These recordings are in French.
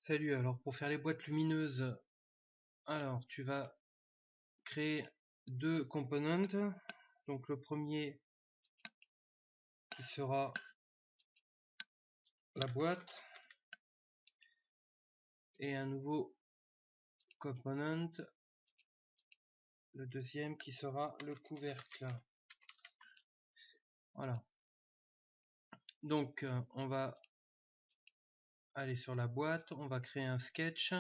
Salut, alors pour faire les boîtes lumineuses, alors tu vas créer deux components. Donc le premier qui sera la boîte et un nouveau component, le deuxième qui sera le couvercle. Voilà. Donc on va aller sur la boîte, on va créer un sketch.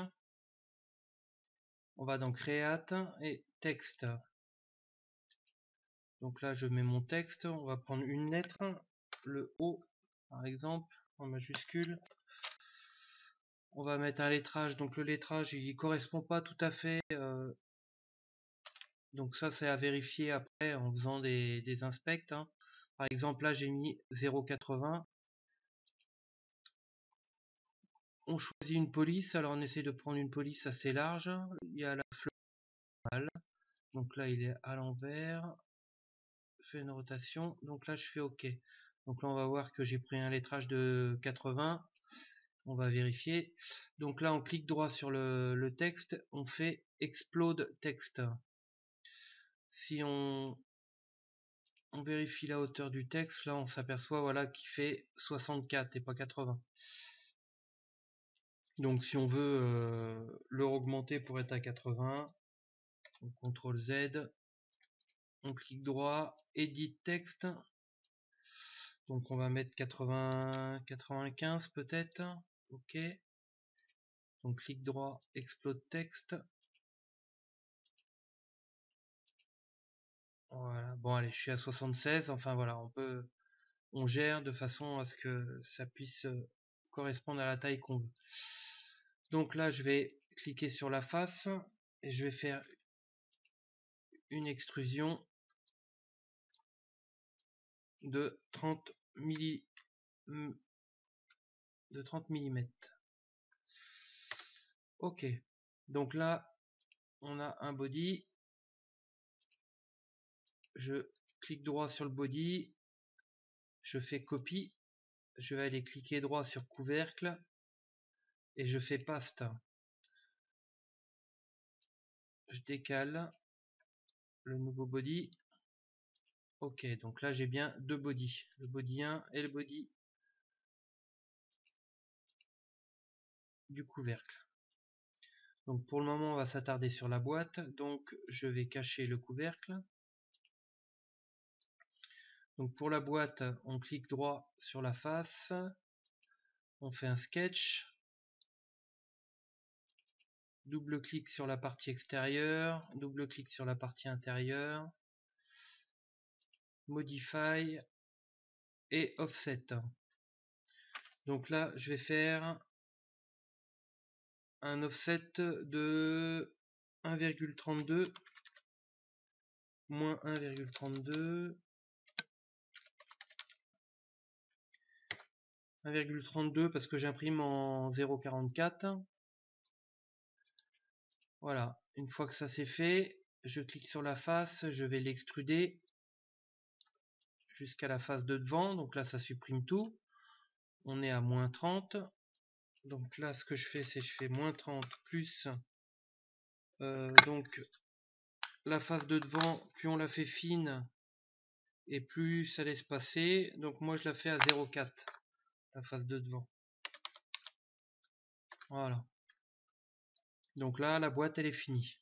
On va dans Create et texte. Donc là je mets mon texte, on va prendre une lettre, le O par exemple, en majuscule. On va mettre un lettrage, donc le lettrage il correspond pas tout à fait, donc ça c'est à vérifier après en faisant des inspects, hein. Par exemple là j'ai mis 0,80. On choisit une police, alors on essaie de prendre une police assez large. Il y a la fleur, donc là il est à l'envers, fait une rotation, donc là je fais OK. Donc là on va voir que j'ai pris un lettrage de 80. On va vérifier. Donc là on clique droit sur le texte, on fait explode texte. Si on vérifie la hauteur du texte, là on s'aperçoit voilà qu'il fait 64 et pas 80. Donc si on veut le augmenter pour être à 80, on CTRL Z, on clique droit, edit texte. Donc on va mettre 80, 95 peut-être. OK. Donc clic droit, explode texte. Voilà. Bon allez, je suis à 76. Enfin voilà, on gère de façon à ce que ça puisse correspondre à la taille qu'on veut. Donc là je vais cliquer sur la face et je vais faire une extrusion de 30 mm. OK. Donc là on a un body. Je clique droit sur le body, je fais copie, je vais aller cliquer droit sur couvercle et je fais paste. Je décale le nouveau body. OK, donc là j'ai bien deux body, le body 1 et le body du couvercle. Donc pour le moment on va s'attarder sur la boîte, donc je vais cacher le couvercle. Donc pour la boîte on clique droit sur la face, on fait un sketch, double clic sur la partie extérieure, double clic sur la partie intérieure, modify et offset. Donc là je vais faire un offset de 1,32, moins 1,32, 1,32 parce que j'imprime en 0,44. Voilà, une fois que ça c'est fait, je clique sur la face, je vais l'extruder jusqu'à la face de devant, donc là ça supprime tout. On est à moins 30. Donc là ce que je fais c'est je fais moins 30 plus donc la face de devant, plus on la fait fine et plus ça laisse passer. Donc moi je la fais à 0,4 la face de devant. Voilà. Donc là la boîte elle est finie.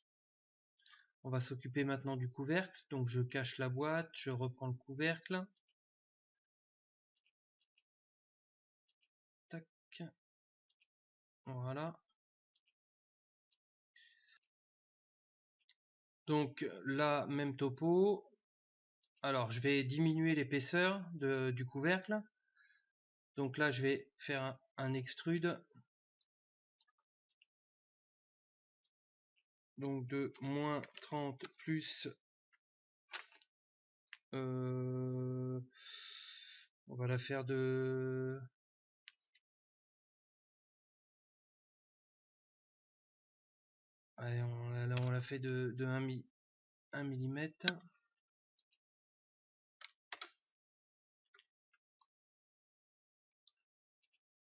On va s'occuper maintenant du couvercle. Donc je cache la boîte, je reprends le couvercle. Tac. Voilà. Donc là, même topo. Alors je vais diminuer l'épaisseur du couvercle. Donc là je vais faire un extrude. Donc de moins 30 plus on va la faire de allez, on l'a fait de 1 mm.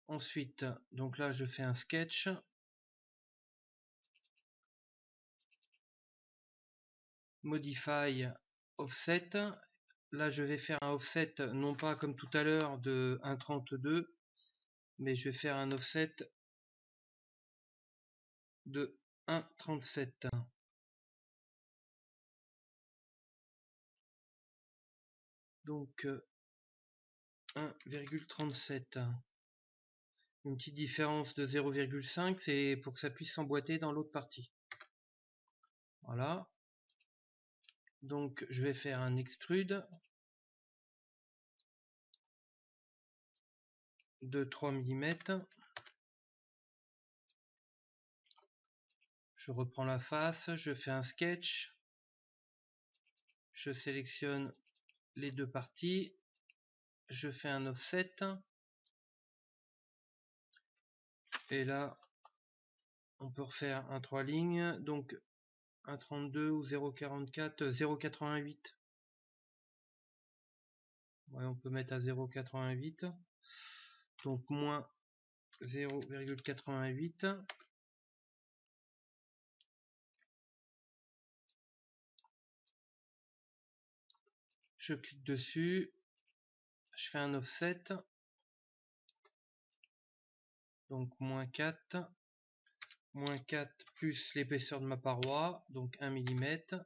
Ensuite, donc là je fais un sketch. Modify offset. Là je vais faire un offset non pas comme tout à l'heure de 1,32, mais je vais faire un offset de 1,37. Donc 1,37. Une petite différence de 0,5, c'est pour que ça puisse s'emboîter dans l'autre partie. Voilà. Donc je vais faire un extrude de 3 mm. Je reprends la face, je fais un sketch. Je sélectionne les deux parties. Je fais un offset. Et là, on peut refaire un 3 lignes. Donc 1,32 ou 0,44, 0,88. Ouais, on peut mettre à 0,88. Donc moins 0,88. Je clique dessus. Je fais un offset. Donc moins 4. Moins 4 plus l'épaisseur de ma paroi. Donc 1 mm.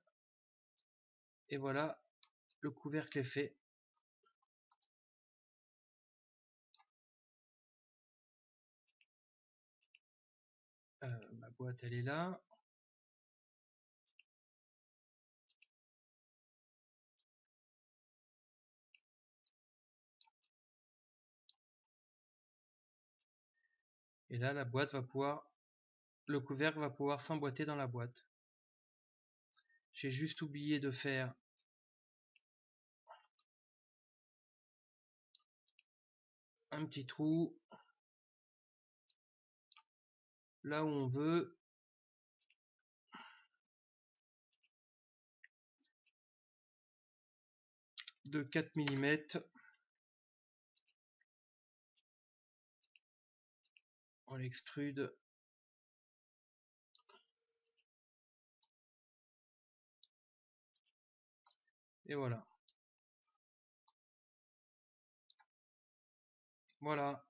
Et voilà, le couvercle est fait. Ma boîte elle est là. Et là la boîte va pouvoir, le couvercle va pouvoir s'emboîter dans la boîte. J'ai juste oublié de faire un petit trou là où on veut. De 4 mm. On l'extrude. Et voilà. Voilà.